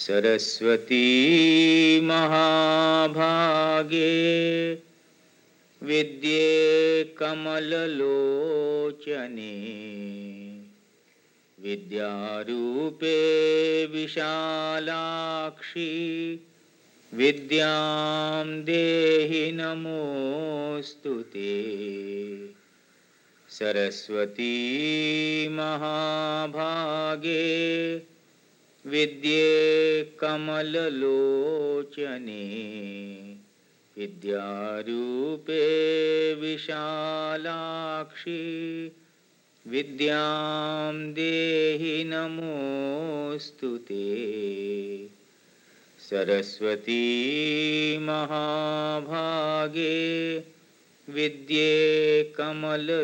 सरस्वती महाभागे विद्ये कमललोचने विद्यारूपे विशालाक्षी विद्यां देहि नमोस्तुते। सरस्वती महाभागे विद्ये कमललोचने विद्यारूपे विशालाक्षी विद्यां देहि नमोस्तुते। सरस्वती महाभागे विद्ये कमललोचने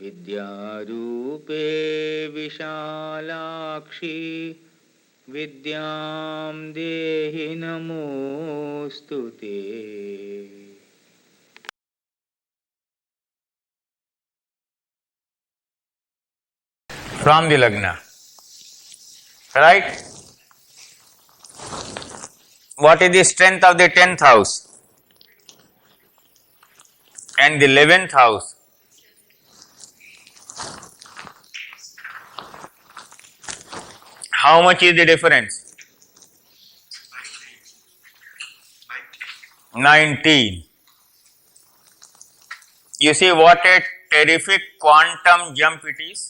विद्यारूपे विशालाक्षी विद्यां देहि नमोस्तुते। From the Lagna, right? What is the strength of the 10th house and the 11th house? How much is the difference? 19. You see what a terrific quantum jump it is.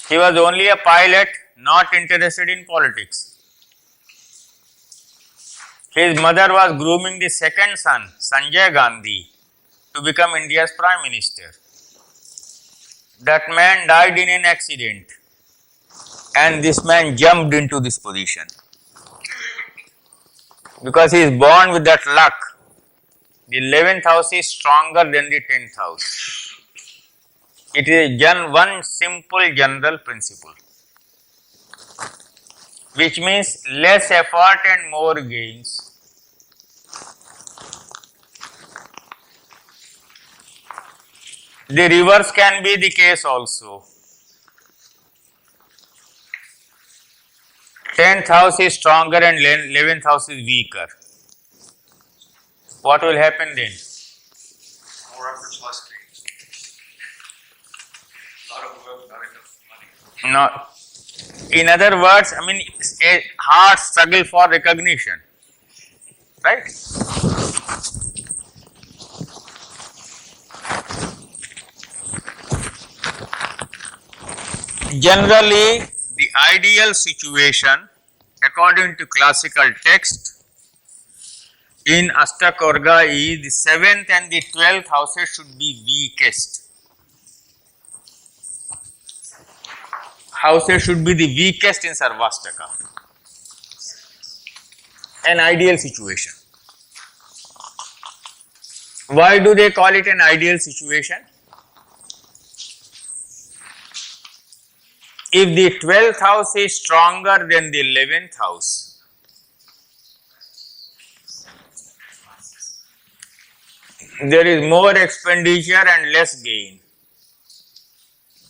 He was only a pilot, not interested in politics. His mother was grooming the second son, Sanjay Gandhi, to become India's Prime Minister. That man died in an accident, and this man jumped into this position. Because he is born with that luck. The 11th house is stronger than the 10th house. It is one simple general principle, which means less effort and more gains. The reverse can be the case also. 10th house is stronger and 11th house is weaker. What will happen then? More efforts, less gains. Not enough money. No. In other words, I mean, a hard struggle for recognition, right? Generally, the ideal situation, according to classical text, in Ashtakavarga is the 7th and the 12th houses should be weakest. Houses should be the weakest in Sarvastaka. An ideal situation. Why do they call it an ideal situation? If the 12th house is stronger than the 11th house, there is more expenditure and less gain.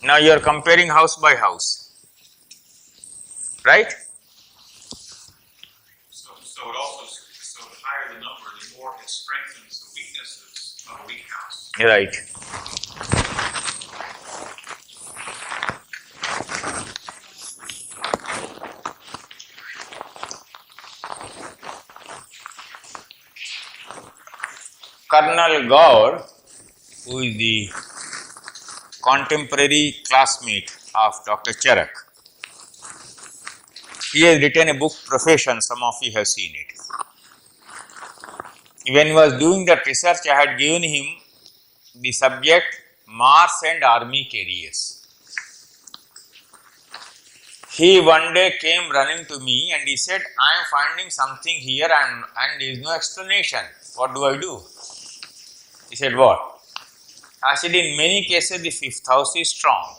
Now you are comparing house by house, right? So it also, so the higher the number, the more it strengthens the weaknesses of a weak house. Right. Colonel Gaur, who is the contemporary classmate of Dr. Charak, he has written a book, Profession, some of you have seen it. When he was doing that research, I had given him the subject Mars and Army Carriers. He one day came running to me and he said, I am finding something here and there is no explanation. What do I do? He said, what? I said, in many cases the 5th house is strong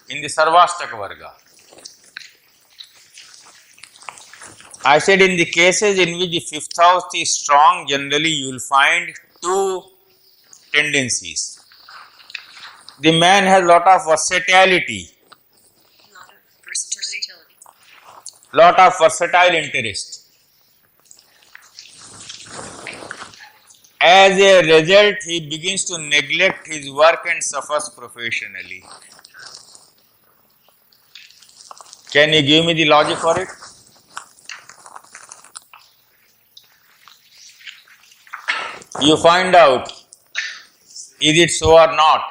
in the Ashtakavarga. I said, in the cases in which the 5th house is strong, generally you will find two tendencies. The man has lot of versatility lot of versatile interest. As a result, he begins to neglect his work and suffers professionally. Can you give me the logic for it? You find out, is it so or not?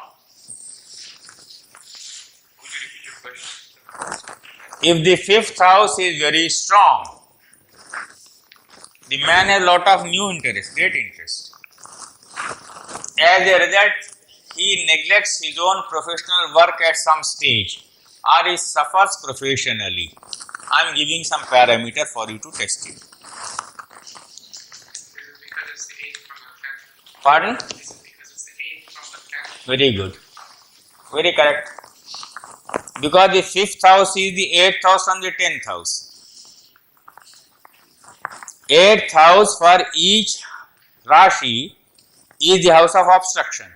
If the fifth house is very strong, the man has a lot of new interest, great interest. As a result, he neglects his own professional work at some stage or he suffers professionally. I am giving some parameter for you to test it. Because it's the 8th from the 10th. Pardon? Because it's the 8th from the 10th. Very good. Very correct. Because the fifth house is the 8th house from the 10th house. 8th house for each Rashi is the house of obstruction.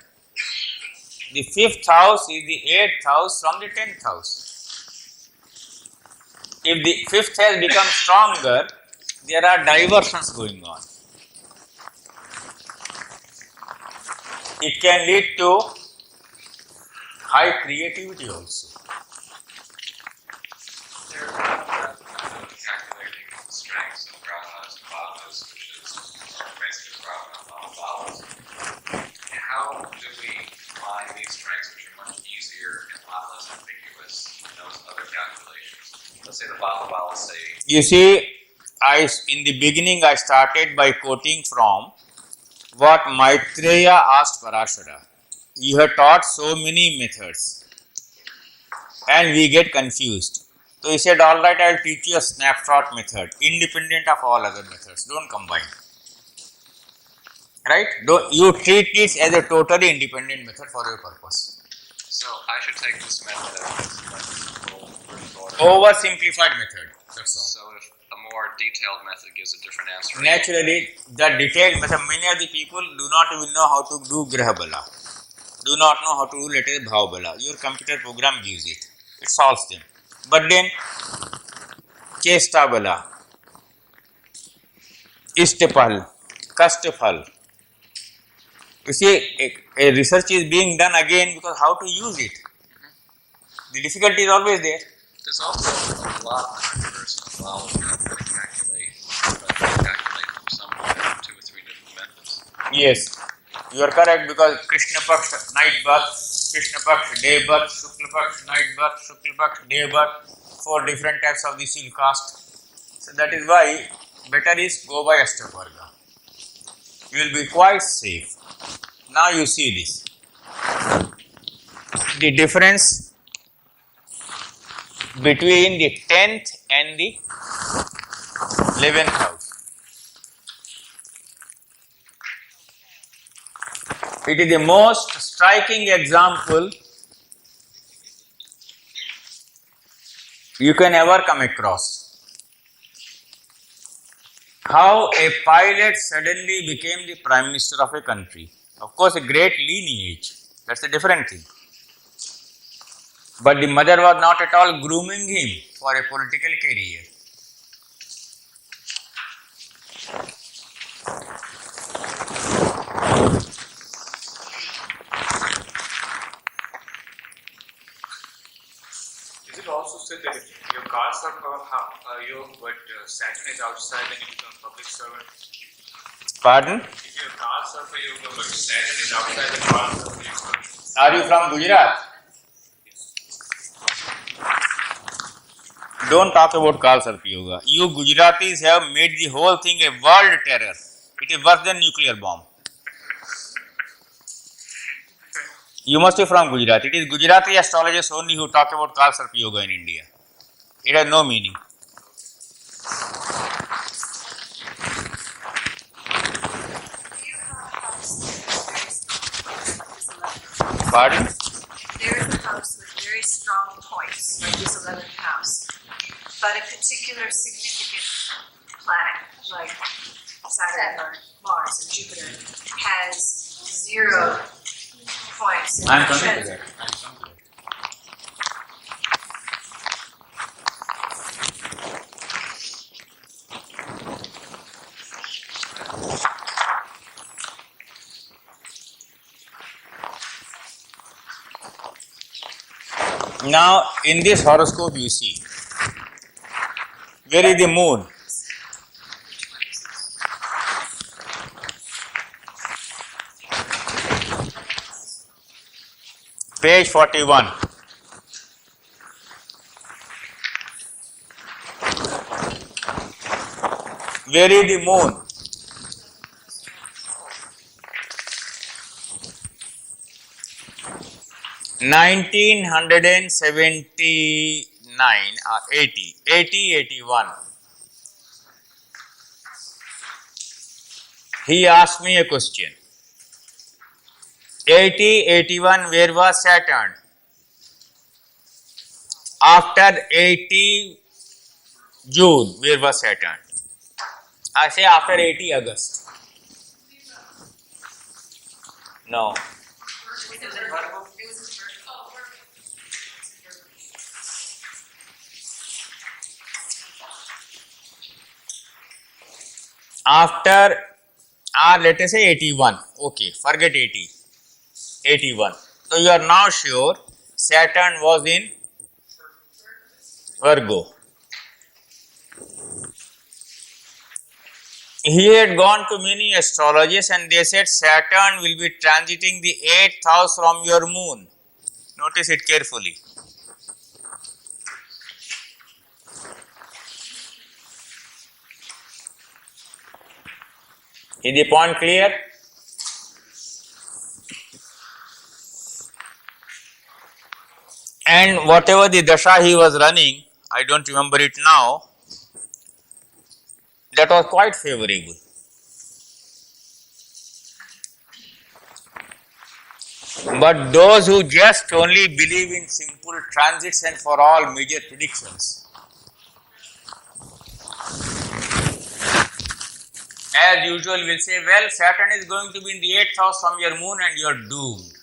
The 5th house is the 8th house from the 10th house. If the 5th has become stronger, there are diversions going on. It can lead to high creativity also. They're calculating strengths of grahanas and bhavas, which is basically grahana and bhavas. How do we find these strengths, which are much easier and a lot less ambiguous than those other calculations? Let's say the bhava say. You see, in the beginning I started by quoting from what Maitreya asked Parashara. You have taught so many methods and we get confused. So he said, all right, I will teach you a snapshot method, independent of all other methods. Don't combine. Right? You treat this as a totally independent method for your purpose. So I should take this method as like Oversimplified method. That's all. So if a more detailed method gives a different answer. Naturally, the detailed method, many of the people do not even know how to do Grahabala. Do not know how to do later Bhavabala. Your computer program gives it. It solves them. But then, Chestabala, Istapal, Kastapal. You see, a research is being done again because how to use it. The difficulty is always there. There's also a lot of controversy involved in how to calculate from somewhere 2 or 3 different methods. Yes, you are correct because Krishna Paksha night birth, Krishna Paksha day birth, Shukla Paksha night birth, Shukla Paksha day birth, 4 different types of the seal caste. So that is why better is go by Ashtakavarga. You will be quite safe. Now you see this. The difference between the 10th and the 11th house. It is the most striking example you can ever come across. How a pilot suddenly became the Prime Minister of a country. Of course, a great lineage. That's a different thing. But the mother was not at all grooming him for a political career. Is it also said that if your cards are yoke, but Saturn is outside, then you become public servant? Pardon? If your cards are for yoga, but Saturn is outside the cards are for yoga. Are you from Gujarat? Don't talk about Kal Sarpa Yoga. You Gujaratis have made the whole thing a world terror. It is worse than nuclear bomb. You must be from Gujarat. It is Gujarati astrologers only who talk about Kal Sarpa Yoga in India. It has no meaning. Pardon? There is a house with very strong points, like this 11th house. But a particular significant planet, like Saturn or Mars or Jupiter, has 0 points. I am coming to that. Now, in this horoscope, you see, where is the moon? Page 41. Where is the moon? Nineteen hundred and 79 or 81. He asked me a question. 81, where was Saturn? After 80 June, where was Saturn? I say after 80 August. No. After, let us say 81. Okay, forget 80. 81. So you are now sure Saturn was in Virgo. He had gone to many astrologers and they said Saturn will be transiting the 8th house from your moon. Notice it carefully. Is the point clear? And whatever the dasha he was running, I don't remember it now, that was quite favorable. But those who just only believe in simple transits and for all major predictions, as usual will say, well, Saturn is going to be in the 8th house from your moon and you are doomed.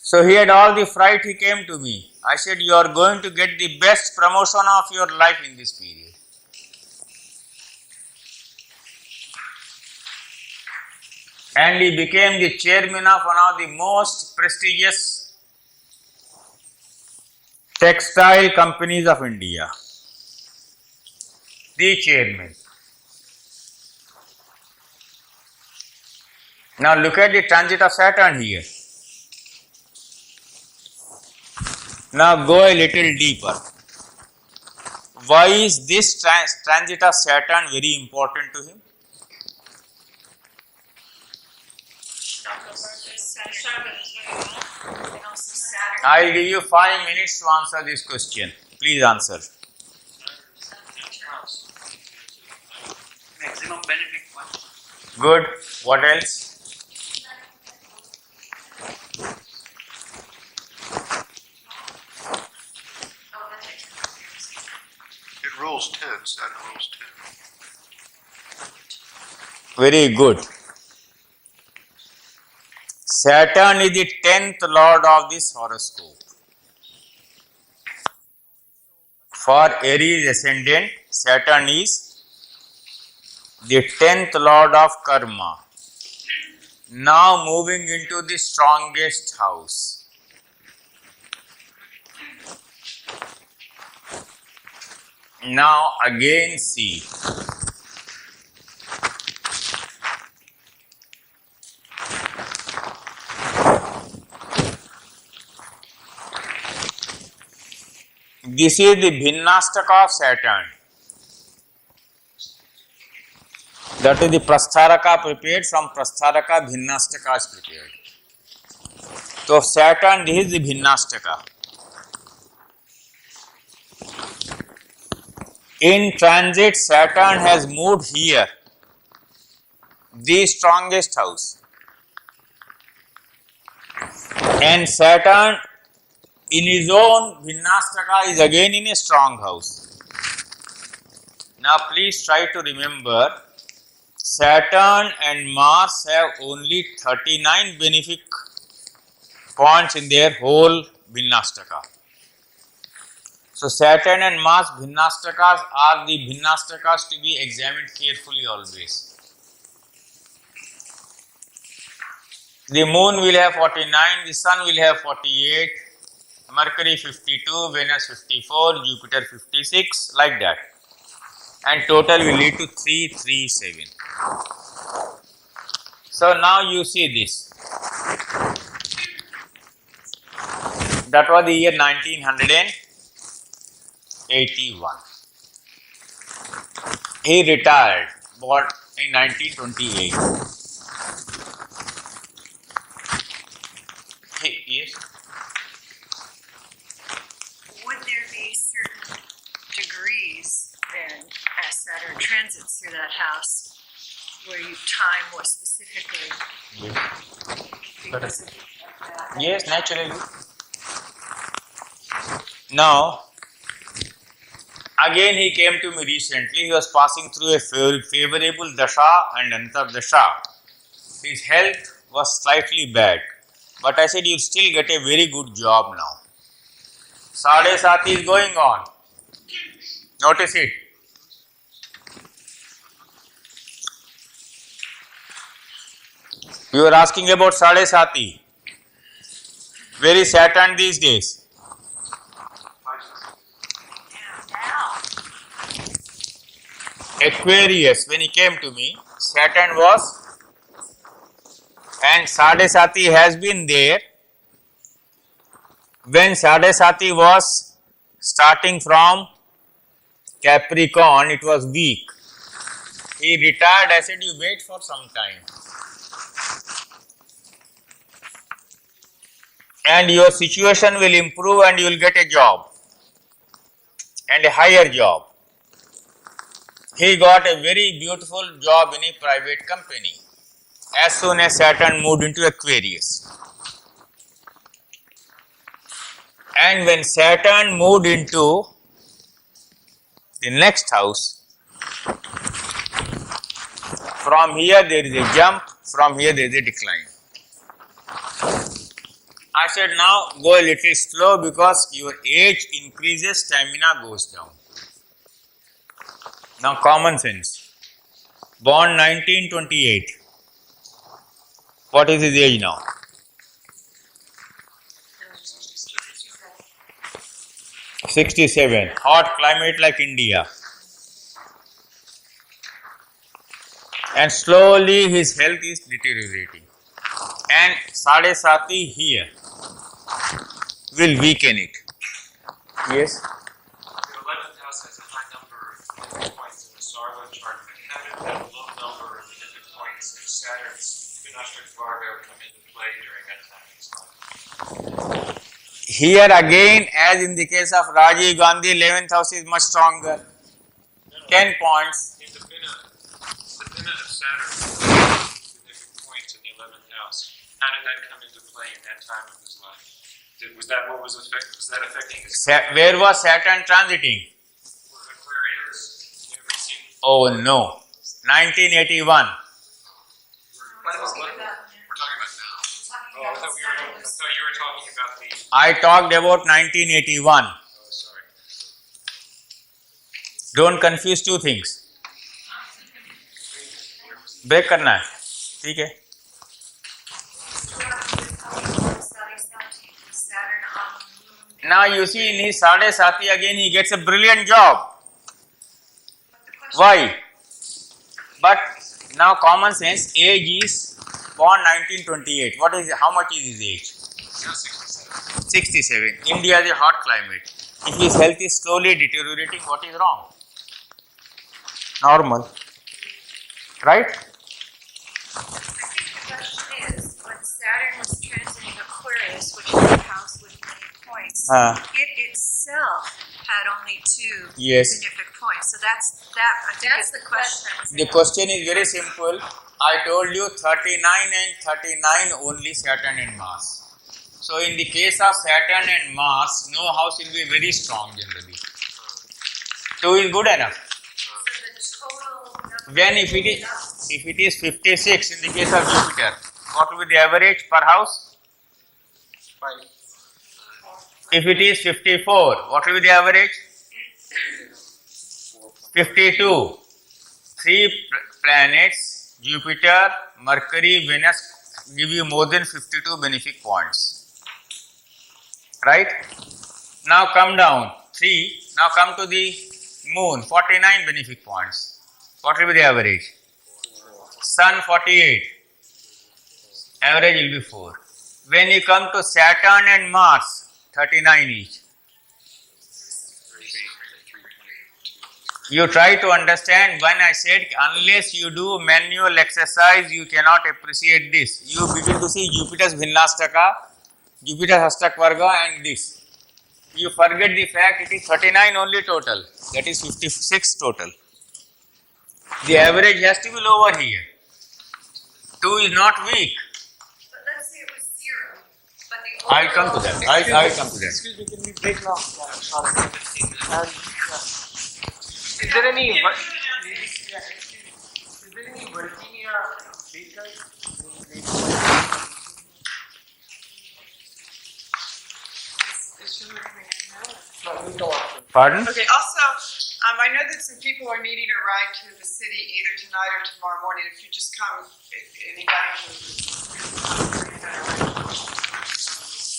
So he had all the fright, he came to me. I said, you are going to get the best promotion of your life in this period. And he became the chairman of one of the most prestigious textile companies of India. The chairman. Now look at the transit of Saturn here. Now go a little deeper. Why is this transit of Saturn very important to him? I will give you 5 minutes to answer this question. Please answer. Maximum Benefic one. Good. What else? It rules 10, Saturn rules 10. Very good. Saturn is the 10th lord of this horoscope. For Aries ascendant, Saturn is the 10th lord of karma. Now moving into the strongest house. Now again see. This is the Bhinnastaka of Saturn. That is the Prastharaka prepared, from Prastharaka Bhinnastaka is prepared. So Saturn, this is the Bhinnastaka. In transit, Saturn has moved here, the strongest house. And Saturn in his own Bhinnastaka is again in a strong house. Now please try to remember, Saturn and Mars have only 39 benefic points in their whole Bhinnastaka. So Saturn and Mars Bhinnastakas are the Bhinnastakas to be examined carefully always. The moon will have 49, the sun will have 48, Mercury 52, Venus 54, Jupiter 56, like that. And total will lead to 337. So now you see this. That was the year 1981. He retired, but in 1928. Yes. Would there be certain degrees then, as Saturn transits through that house, where you time more specifically? Because of that? Yes, naturally. Now, again he came to me recently. He was passing through a favorable dasha and antardasha. His health was slightly bad. But I said, you still get a very good job now. Sade Sati is going on. Notice it. You are asking about Sade Sati. Where is Saturn these days? Aquarius. When he came to me, Saturn was, and Sade Sati has been there. When Sade Sati was starting from Capricorn, it was weak. He retired. I said, you wait for some time. And your situation will improve and you will get a job. And a higher job. He got a very beautiful job in a private company as soon as Saturn moved into Aquarius. And when Saturn moved into the next house, from here there is a jump, from here there is a decline. I said, now go a little slow because your age increases, stamina goes down. Now common sense. Born 1928. What is his age now? 67. Hot climate like India. And slowly his health is deteriorating. And Sade Sati here will weaken it. Yes? The 11th house has a high number of points in the Sarvartha chart, but how did that low number of Benefic points in Saturn's Ashtakavarga come into play during that time in his life? Here again, as in the case of Rajiv Gandhi, 11th house is much stronger. 10 points. In the Bina of Saturn, Benefic points in the 11th house. How did that come into play in that time of his life? Was that what was affecting his Where was Saturn transiting? Aquarius? You ever seen? Oh no. 1981. We're talking about now. Oh, I thought you were talking about the. I talked about 1981. Oh, sorry. Don't confuse two things. Break करना है, ठीक है? Now you see in his Sade Sati again he gets a brilliant job. Why? But now common sense, age is born 1928. What is, how much is his age? 67. 67. India is a hot climate. If his health is slowly deteriorating, what is wrong? Normal. Right? I think the question is, when Saturn was transiting Aquarius, which is a house with many points, it itself had only 2 Yes. benefic points. So that's the question. The question is very simple. I told you 39 and 39 only Saturn and Mars. So in the case of Saturn and Mars, no house will be very strong generally. 2 is good enough. So the total number When if it is 56 in the case of Jupiter, what will be the average per house? 5. If it is 54, what will be the average? 52. 3 planets, Jupiter, Mercury, Venus give you more than 52 benefic points. Right? Now come down. 3. Now come to the moon. 49 benefic points. What will be the average? Sun 48. Average will be 4. When you come to Saturn and Mars, 39 each. You try to understand when I said unless you do manual exercise, you cannot appreciate this. You begin to see Jupiter's Bhinnastaka, Jupiter's Ashtakavarga and this. You forget the fact it is 39 only total. That is 56 total. The average has to be lower here. 2 is not weak. But let's say it was 0. But the I will come to that. I will come to that. Excuse me, can we break now? Yeah, sorry. And, Is there any Virginia bakers? Pardon? Okay, also, I know that some people are needing a ride to the city either tonight or tomorrow morning. If you just come, if anybody can.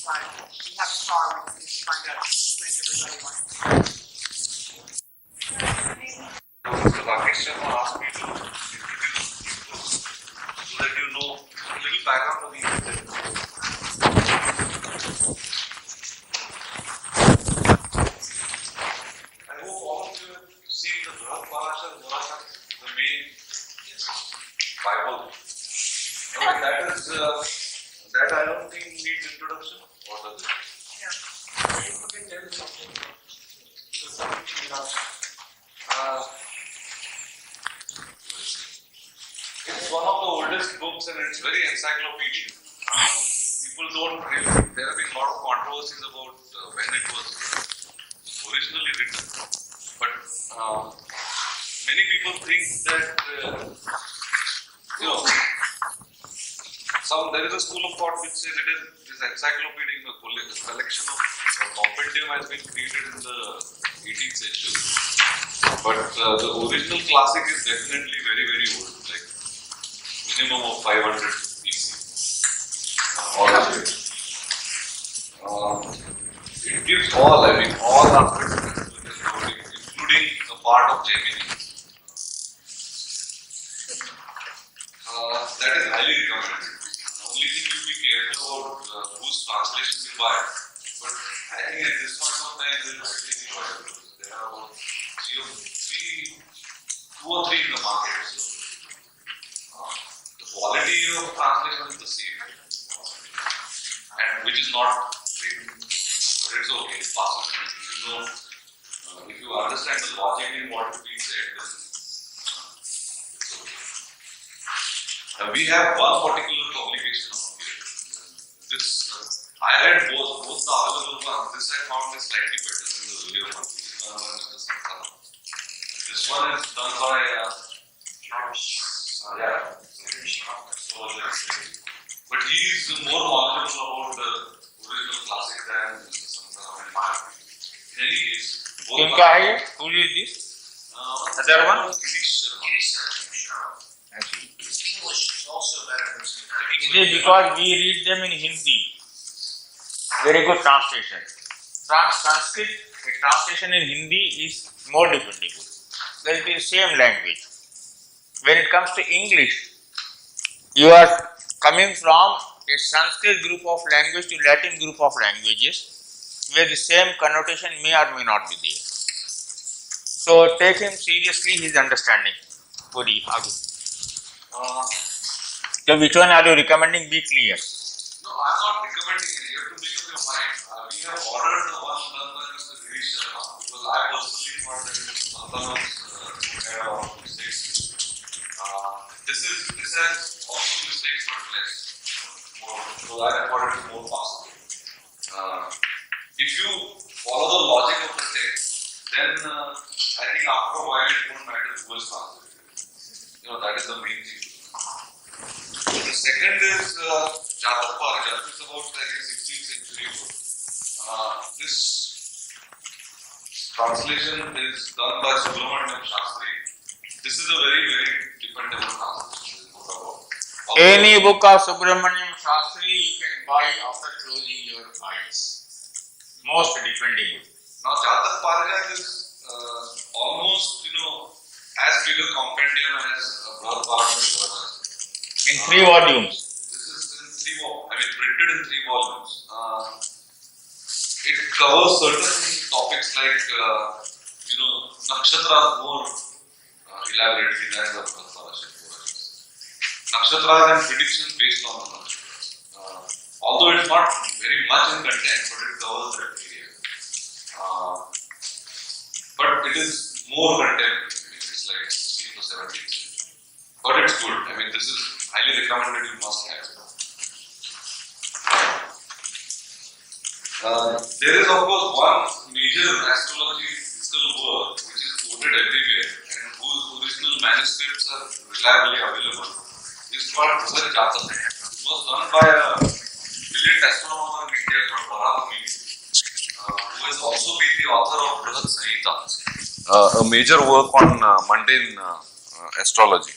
You have a car, we can find out when everybody wants to go. Mr. Rakesh Sharma asked me to introduce people so that you know a little background of each of them. I hope all of you have seen the Lagoparashari, the main Bible. Okay, that I don't think needs introduction. Or does it? You can tell something. Because something It's one of the oldest books and it's very encyclopedic. People don't really, there have been a lot of controversies about when it was originally written. But many people think that, there is a school of thought which says it is this encyclopedia, a collection of a compendium has been created in the 18th century. But the original classic is definitely very, very old, like minimum of 500 BC. It gives all aspects of the story, including the part of Gemini. That is highly recommended. Only thing you be careful about whose translation you buy. But I think at this point of time, there is really there are about 2 or 3 in the market. So the quality of translation is the same, and which is not great. But it's okay, it's possible. If you understand the logic in what is being said, then it's okay. We have one particular publication of this. I read both the available ones. This I found is slightly better than the earlier one. This one is done by but he is more knowledgeable about the original classic than Mr. Sankara in my opinion. In any case, both Who is this? Other one? Girish English is also better than It is because we read them in Hindi. Very good translation. Sanskrit, the translation in Hindi is more dependable. Then it is same language. When it comes to English, you are coming from a Sanskrit group of language to Latin group of languages, where the same connotation may or may not be there. So take him seriously, his understanding. Puri, Agu. So which one are you recommending? Be clear. No, I am not recommending it. You have to make up your mind. We have ordered the one done by Mr. Girish Sharma because I personally thought that it was Santana's kind of mistakes. This has also mistakes but less. So I thought it is more possible. If you follow the logic of the text, then I think after a while it won't matter who is translated. That is the main thing. The second is Jyotisha. It's about 16th century book. This translation is done by Subramaniam Shastri. This is a very, very dependable translation. Any book of Subramaniam Shastri you can buy after closing your eyes. Most depending. Now, Jatak Paragraph is almost, as big a compendium as Brahad. In 3 volumes. This is in 3 volumes. Printed in 3 volumes. It covers certain topics like, nakshatras more elaborately than the Brahad. Nakshatras and predictions based on the nakshatras. Although it's not very much in content, but it covers that area. But it is more contemporary. It's like 16th or 17th century. But it's good. This is highly recommended. You must have. There is, of course, one major astrological work which is quoted everywhere and whose original manuscripts are reliably available. It's called Brihad Jatak. It was done by a brilliant astronomer in India called Varahami, who has also been the author of Brihad Samhita, a major work on mundane astrology.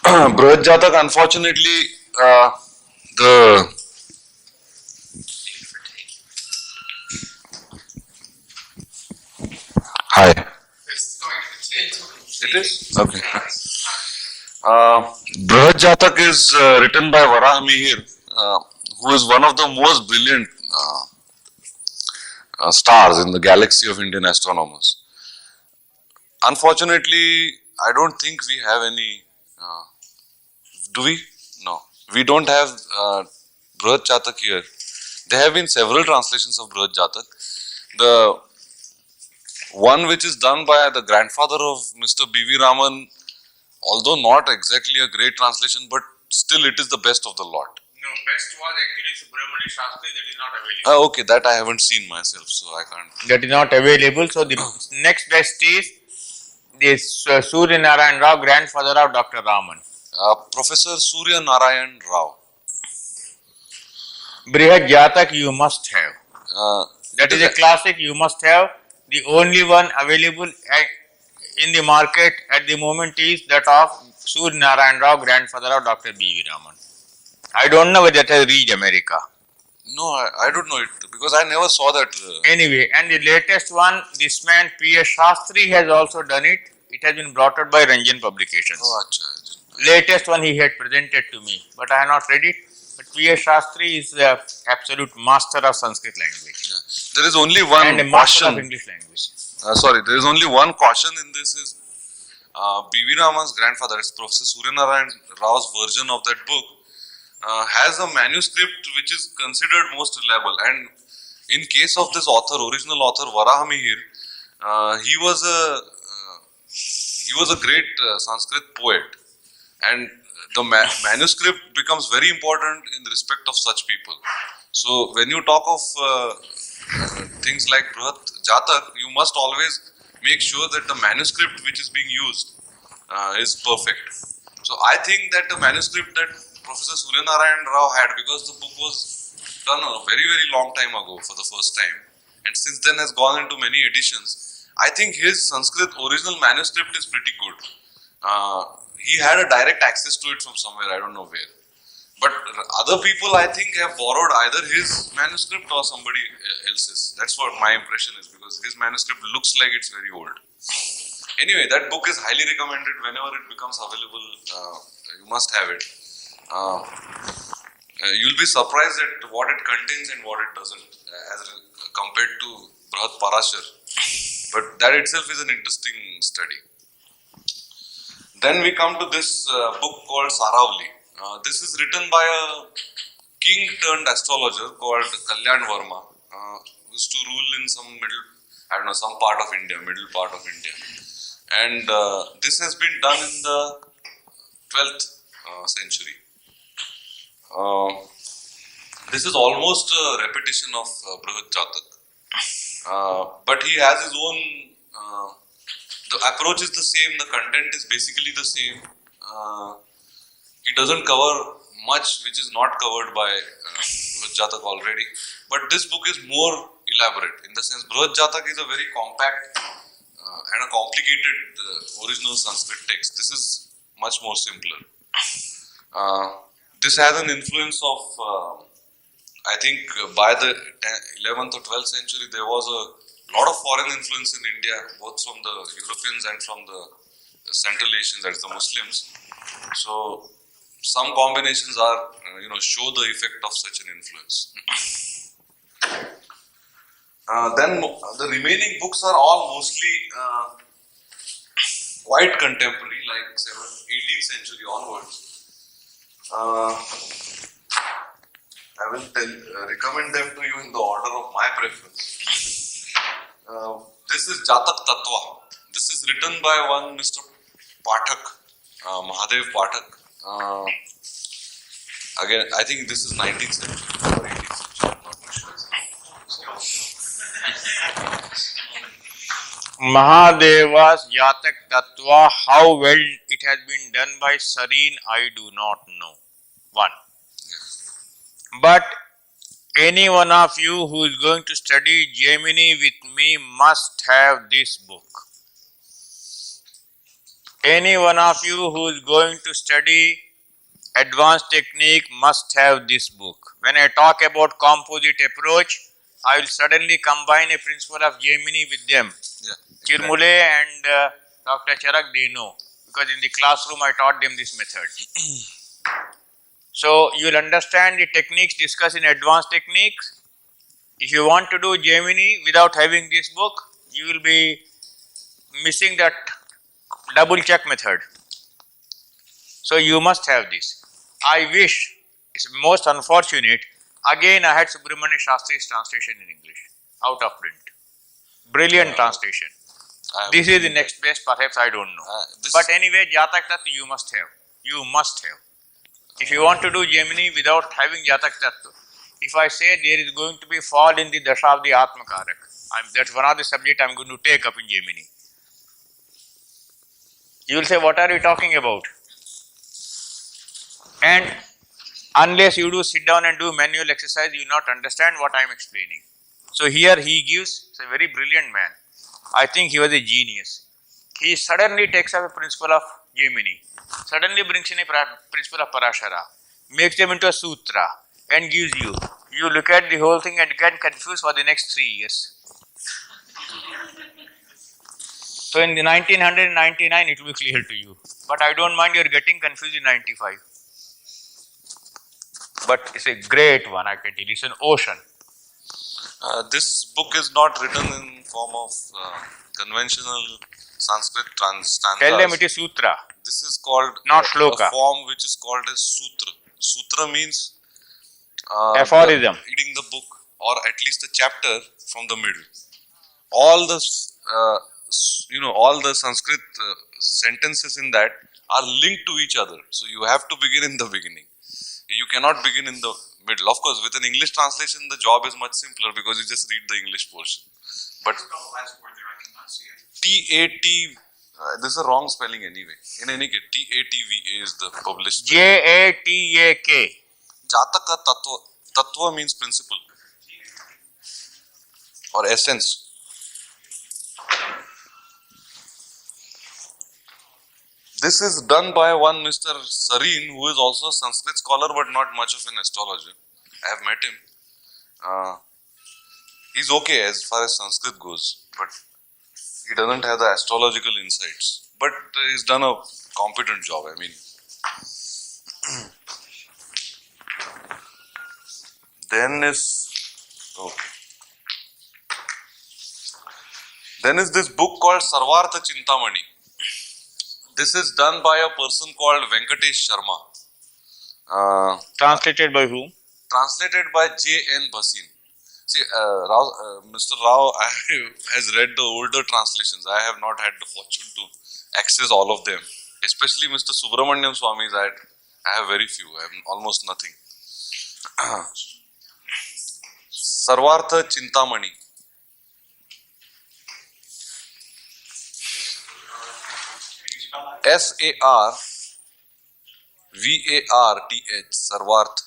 Brihad Jatak, unfortunately, Hi. It is? Okay. Brihad Jatak is written by Varahami, who is one of the most brilliant stars in the galaxy of Indian astronomers. Unfortunately, I don't think we have any. Do we? No. We don't have Brihad Jatak here. There have been several translations of Brihad Jatak. The one which is done by the grandfather of Mr. B.V. Raman, although not exactly a great translation, but still it is the best of the lot. No, best was actually Subramaniam Shastri, that is not available. Okay, that I haven't seen myself, so I can't. That is not available. So the next best is this Surya Narayan Rao, grandfather of Dr. Raman. Professor Surya Narayan Rao. Brihad Jatak you must have. That is a classic you must have. The only one available in the market at the moment is that of Surya Narayan Rao, grandfather of Dr. B.V. Raman. I don't know whether it has reached America. No, I don't know it because I never saw that. Anyway, and the latest one, this man P.S. Shastri has also done it. It has been brought out by Ranjan Publications. Oh, achha. Latest one he had presented to me, but I have not read it. But P.S. Shastri is the absolute master of Sanskrit language. Yeah. There is only one and a master caution. of English language. There is only one caution in this is B.V. Raman's grandfather, it's Professor Surya Narayan Rao's version of that book, has a manuscript which is considered most reliable. And in case of this author, original author Varahami here, he was a great Sanskrit poet. And the manuscript becomes very important in respect of such people. So when you talk of things like Brihad Jatak, you must always make sure that the manuscript which is being used is perfect. So I think that the manuscript that Professor Surya Narayan Rao had, because the book was done a very, very long time ago for the first time, and since then has gone into many editions, I think his Sanskrit original manuscript is pretty good. He had a direct access to it from somewhere, I don't know where. But other people, I think, have borrowed either his manuscript or somebody else's. That's what my impression is, because his manuscript looks like it's very old. Anyway, that book is highly recommended. Whenever it becomes available, you must have it. You'll be surprised at what it contains and what it doesn't, as compared to Lagoparashari. But that itself is an interesting study. Then we come to this book called Saravli. This is written by a king turned astrologer called Kalyan Verma, who used to rule in some part of India, middle part of India. And this has been done in the 12th century. This is almost a repetition of Brihad Jatak. But he has his own, the approach is the same, the content is basically the same. He doesn't cover much which is not covered by Brihad Jatak already. But this book is more elaborate in the sense Brihad Jatak is a very compact and a complicated original Sanskrit text. This is much more simpler. This has an influence of, I think, by the 11th or 12th century, there was a lot of foreign influence in India, both from the Europeans and from the Central Asians, that is the Muslims. So, some combinations are, show the effect of such an influence. Then the remaining books are all mostly quite contemporary, like 18th century onwards. I will recommend them to you in the order of my preference. This is Jatak Tattva. This is written by one Mr. Pathak, Mahadev Pathak. Again, I think this is 19th century or 18th century, I'm not sure. Mahadeva's Jatak Tattva, how well it has been done by Sareen, I do not know. One. But any one of you who is going to study Gemini with me must have this book. Any one of you who is going to study advanced technique must have this book. When I talk about composite approach, I will suddenly combine a principle of Gemini with them. Yeah, Chimulay and Dr. Charak, they know, because in the classroom I taught them this method. So you will understand the techniques discussed in advanced techniques. If you want to do Gemini without having this book, you will be missing that double check method. So you must have this. I wish, it's most unfortunate, again I had Subramanya Shastri's translation in English, out of print. Brilliant translation. This is the next best, perhaps, I don't know. But anyway, Jatak Tattva you must have. You must have. If you want to do Gemini without having Jatak Tattva, if I say there is going to be fall in the Dasha of the Atmakarak, that's one of the subject I am going to take up in Gemini. You will say, what are you talking about? And unless you do sit down and do manual exercise, you will not understand what I am explaining. So here he gives, he's a very brilliant man. I think he was a genius. He suddenly takes up a principle of Gemini, suddenly brings in a principle of Parashara, makes them into a sutra and gives you. You look at the whole thing and get confused for the next 3 years. So in the 1999 it will be clear to you. But I don't mind you are getting confused in 95. But it's a great one, I can tell you. It's an ocean. This book is not written in form of conventional Sanskrit stanzas. Tell them it is sutra. This is called not shloka. A form which is called as sutra. Sutra means aphorism. Reading the book, or at least a chapter from the middle. All the all the Sanskrit sentences in that are linked to each other. So you have to begin in the beginning. You cannot begin in the middle. Of course, with an English translation, the job is much simpler because you just read the English portion. But T-A-T, this is a wrong spelling anyway. In any case, T-A-T-V-A is the published spelling. J-A-T-A-K. Jataka Tattva. Tattva means principle or essence. This is done by one Mr. Sareen, who is also a Sanskrit scholar but not much of an astrologer. I have met him. He's okay as far as Sanskrit goes, but he doesn't have the astrological insights. But he's done a competent job, I mean. Then is this book called Sarvartha Chintamani. This is done by a person called Venkatesh Sharma. Translated by whom? Translated by J.N. Bhasin. See, Mr. Rao has read the older translations. I have not had the fortune to access all of them. Especially Mr. Subramaniam Swami's, I have very few. I have almost nothing. Sarvartha Chintamani. Sarvarth, Sarvarth.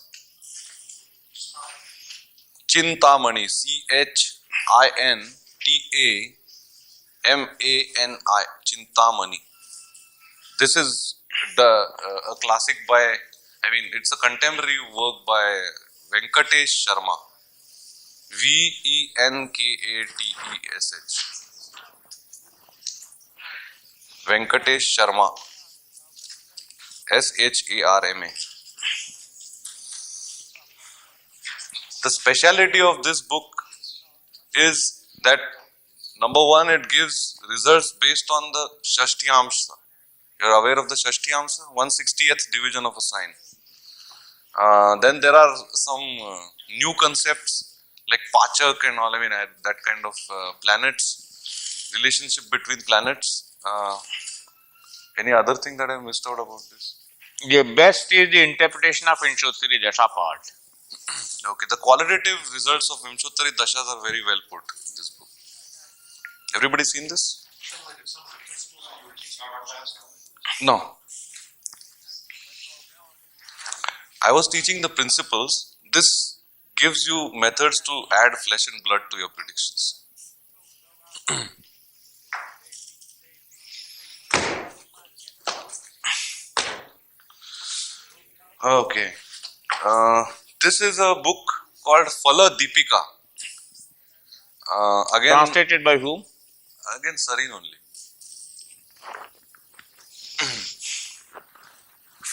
Chintamani, Chintamani. Mani, Chintamani. This is a classic by, it's a contemporary work by Venkatesh Sharma. Venkatesh. Venkatesh Sharma. Sharma. The speciality of this book is that number one, it gives results based on the Shashtiyamsa. You are aware of the Shashtiyamsa? 160th division of a sign. Then there are some new concepts like Pachak and all, that kind of planets, relationship between planets. Any other thing that I missed out about this? The best is the interpretation of Vinshottari Dasha part. Okay, the qualitative results of Vinshottari Dashas are very well put in this book. Everybody seen this? No. I was teaching the principles. This gives you methods to add flesh and blood to your predictions. Okay. This is a book called Phala Deepika. Again, Translated by whom? Again, Sarin only.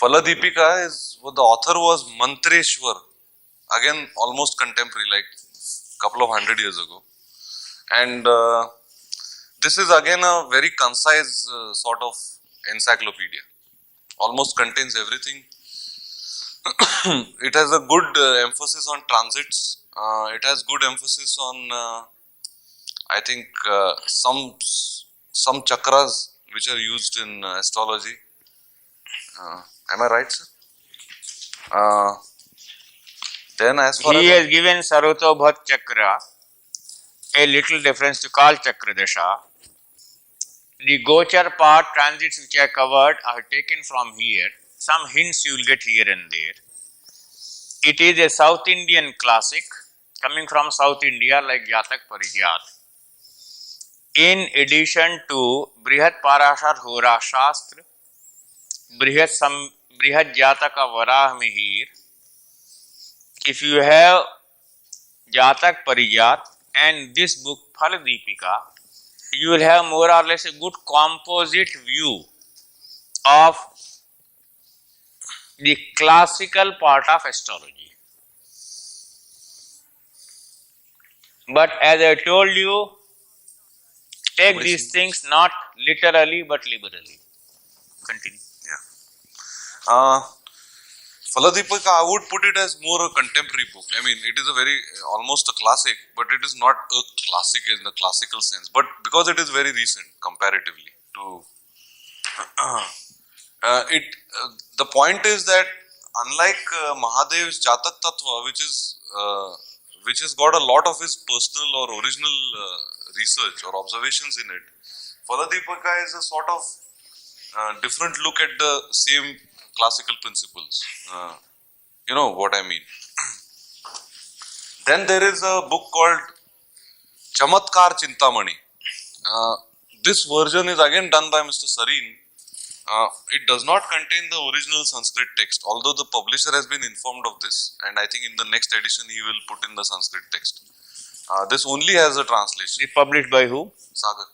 Phala Deepika is what the author was Mantreshwar. Again, almost contemporary, like couple of 100 years ago. And this is again a very concise sort of encyclopedia. Almost contains everything. It has a good emphasis on transits. It has good emphasis on, I think, some chakras which are used in astrology. Am I right, sir? Then as far He as has given Sarvato Bhat Chakra a little difference to Kal Chakra Dasha. The Gochar part transits which I covered are taken from here. Some hints you will get here and there. It is a South Indian classic coming from South India like Jatak Parijat. In addition to Brihat Parashar Hora Shastra, Brihat Jataka Varah Mihir, if you have Jatak Parijat and this book Phala Deepika, you will have more or less a good composite view of the classical part of astrology. But as I told you, take these things not literally but liberally. Continue. Phala Deepika, I would put it as more a contemporary book. It is a very, almost a classic, but it is not a classic in the classical sense. But because it is very recent comparatively to the point is that unlike Mahadev's Jatak Tattva, which has got a lot of his personal or original research or observations in it, Phala Deepika is a sort of different look at the same classical principles. You know what I mean. Then there is a book called Chamatkar Chintamani. This version is again done by Mr. Sarin. It does not contain the original Sanskrit text, although the publisher has been informed of this, and I think in the next edition he will put in the Sanskrit text. This only has a translation. It published by who? Sagar.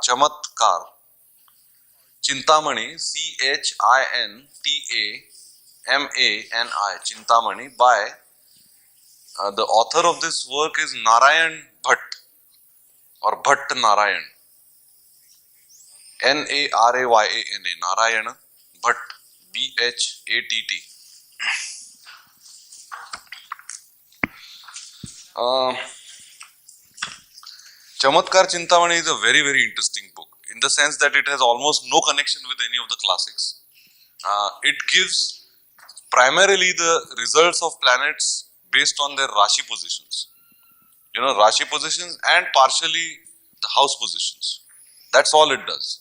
Chamattkar, Chamatkar. Chintamani, Chintamani, Chintamani, by the author of this work is Narayan Bhatt or Bhatt Narayan. Narayana, Narayana Bhatt, Bhatt. Chamatkar Chintamani is a very, very interesting book in the sense that it has almost no connection with any of the classics. It gives primarily the results of planets based on their Rashi positions. Rashi positions and partially the house positions. That's all it does.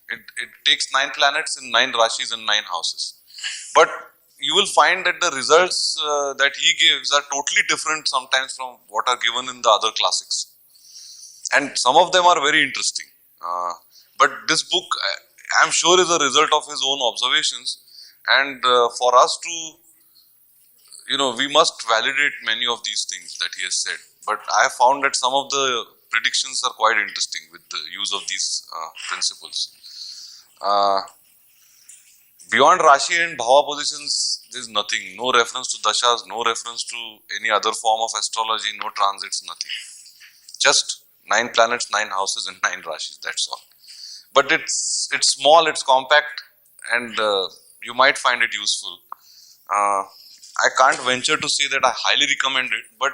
It takes 9 planets in 9 Rashis and 9 houses. But, you will find that the results that he gives are totally different sometimes from what are given in the other classics. And some of them are very interesting. But this book, I am sure, is a result of his own observations. And for us to, we must validate many of these things that he has said. But I have found that some of the predictions are quite interesting with the use of these principles. Beyond Rashi and Bhava positions, there is nothing. No reference to dashas, no reference to any other form of astrology, no transits, nothing. Just 9 planets, 9 houses and 9 Rashis, that's all. But it's small, it's compact, and you might find it useful. I can't venture to say that I highly recommend it, but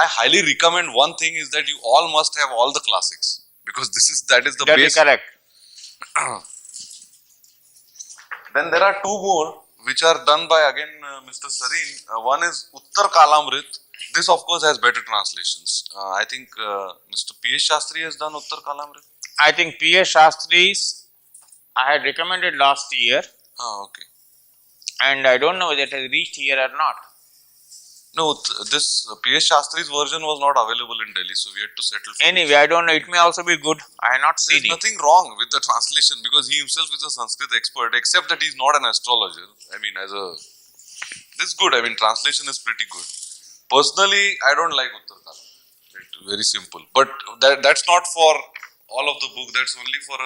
I highly recommend one thing is that you all must have all the classics, because that is the That base. is correct. Then there are 2 more which are done by again Mr. Sareen. One is Uttar Kalamrit. This of course has better translations. I think Mr. P.S. Shastri has done Uttar Kalamrit. I think P.S. Shastri's I had recommended last year, Okay. and I don't know whether it has reached here or not. No, this P.S. Shastri's version was not available in Delhi, so we had to settle for Anyway, I don't know, it may also be good. I have not seen There's it. nothing wrong with the translation because he himself is a Sanskrit expert, except that he's not an astrologer. I mean, this is good. I mean, translation is pretty good. Personally, I don't like Uttar Kalamrit. Very simple. But that's not for all of the book. That's only for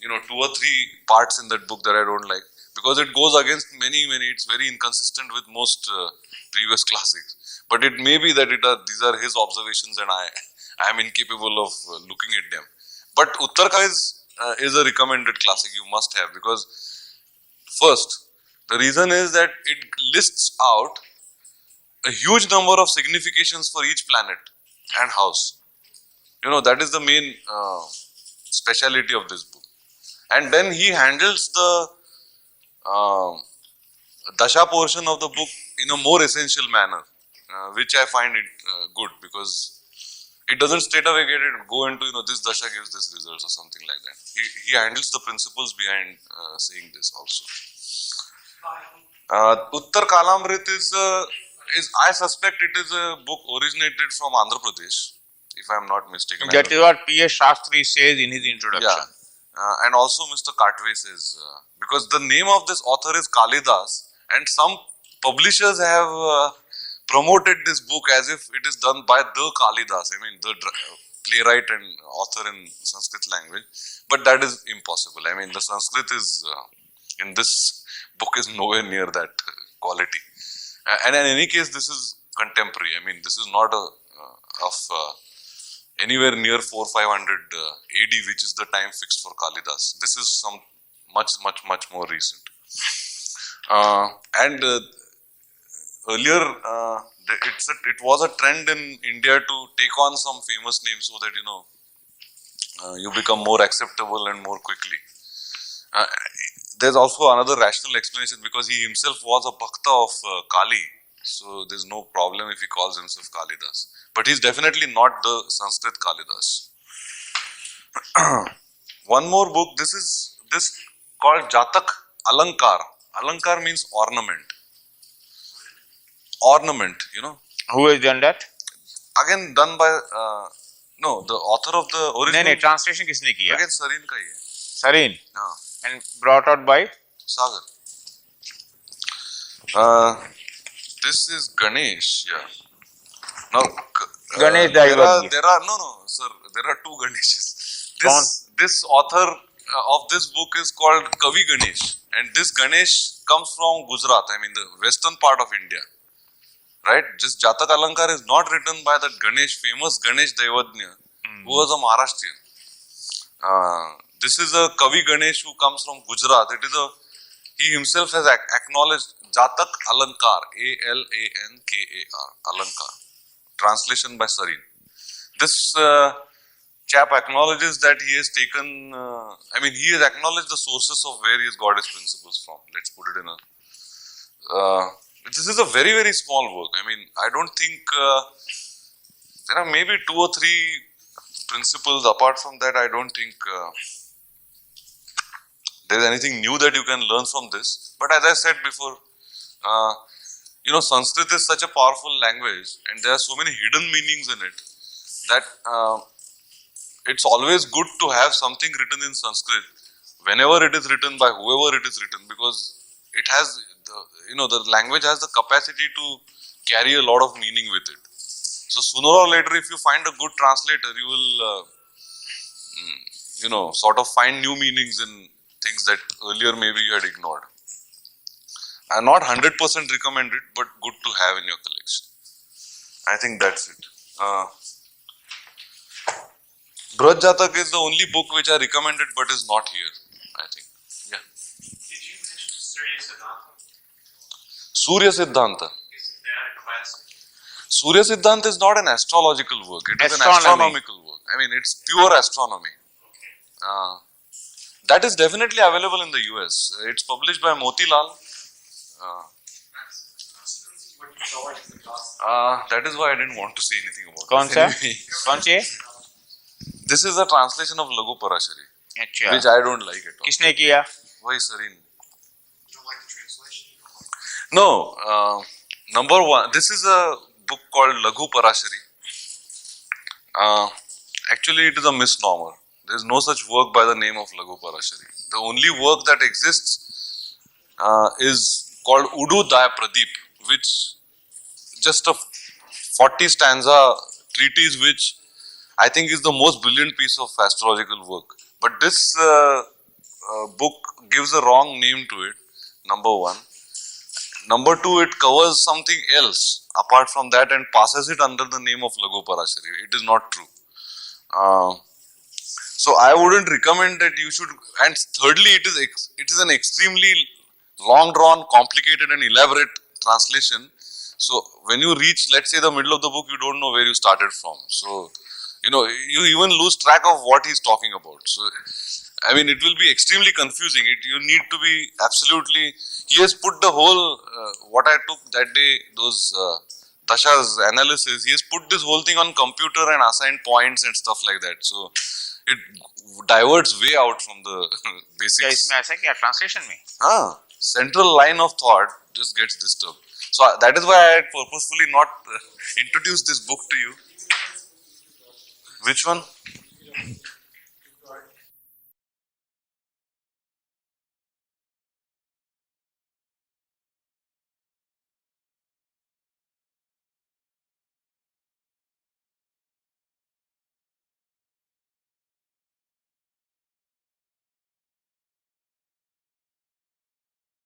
2 or 3 parts in that book that I don't like. Because it goes against many, it's very inconsistent with most previous classics. But it may be that these are his observations and I am incapable of looking at them. But Uttarka is a recommended classic you must have, because first, the reason is that it lists out a huge number of significations for each planet and house. That is the main speciality of this book. And then he handles the Dasha portion of the book in a more essential manner, which I find it good, because it doesn't straight away go into this Dasha gives this results or something like that. He handles the principles behind saying this also. Uttar Kalamrit is I suspect it is a book originated from Andhra Pradesh, if I am not mistaken. That is what P.S. Shastri says in his introduction. Yeah. And also Mr. Katwe says, because the name of this author is Kalidas, and some publishers have promoted this book as if it is done by the Kalidas, I mean the playwright and author in Sanskrit language, but that is impossible. I mean the Sanskrit is, in this book is nowhere near that quality. And in any case, this is contemporary. I mean, this is not anywhere near 400-500 AD, which is the time fixed for Kalidas. This is some much more recent. Earlier, it was a trend in India to take on some famous names so that you become more acceptable and more quickly. There's also another rational explanation, because he himself was a bhakta of Kali, so there's no problem if he calls himself Kalidas. But he's definitely not the Sanskrit Kalidas. One more book, this called Jatak Alankar. Alankar means ornament. Ornament, Who has done that? Again done by, no, the author of the original. No, translation किसने किया? Again Sareen ka hi hai. Sareen. हाँ. And brought out by? Sagar. This is Ganesh, yeah. Now, Ganesh there are 2 Daivagya. Ganeshas. This author of this book is called Kavi Ganesh, and this Ganesh comes from Gujarat, I mean the western part of India. Right? This Jatak Alankar is not written by that famous Ganesh Daivadnya, who was a Maharashtrian. This is a Kavi Ganesh who comes from Gujarat. He himself has acknowledged Jatak Alankar, Alankar, Alankar. Translation by Sareen. This chap acknowledges that he has taken, he has acknowledged the sources of where he has got his principles from. Let's put it in this is a very, very small work. I mean, I don't think there are maybe 2 or 3 principles. Apart from that, I don't think there is anything new that you can learn from this. But as I said before, Sanskrit is such a powerful language and there are so many hidden meanings in it that it's always good to have something written in Sanskrit whenever it is written by whoever it is written, because it has, the language has the capacity to carry a lot of meaning with it. So sooner or later, if you find a good translator, you will, sort of find new meanings in things that earlier maybe you had ignored. I'm not 100% recommend it, but good to have in your collection. I think that's it. Braj Jatak is the only book which I recommended but is not here, I think. Yeah. Did you mention Surya Siddhanta? Surya Siddhanta. Isn't that a classic? Surya Siddhanta is not an astrological work, it is an astronomical work. I mean, it's pure astronomy. That is definitely available in the US. It's published by Motilal. That is why I didn't want to say anything about कौन it. सा? Anyway. कौन सी है? This is a translation of Lagoparashari, अच्छा. which I don't like at all. किसने किया? Why, Sarin? You don't like the translation? No, number one, this is a book called Lagoparashari. Actually, it is a misnomer. There is no such work by the name of Lagoparashari. The only work that exists is called Udu Daya Pradeep, which just a 40 stanza treatise, which I think is the most brilliant piece of astrological work. But this book gives a wrong name to it, number one. Number two, it covers something else apart from that and passes it under the name of Lagoparashari. It is not true. So I wouldn't recommend that you should. And thirdly, it is an extremely long drawn, complicated and elaborate translation. So when you reach, let's say, the middle of the book, you don't know where you started from. So you even lose track of what he's talking about. So I mean, it will be extremely confusing. You need to be absolutely. He has put the whole what I took that day, those Dasha's analysis. He has put this whole thing on computer and assigned points and stuff like that. So it diverts way out from the basics. क्या इसमें ऐसा क्या translation में? Central line of thought just gets disturbed. So that is why I had purposefully not introduced this book to you. Which one?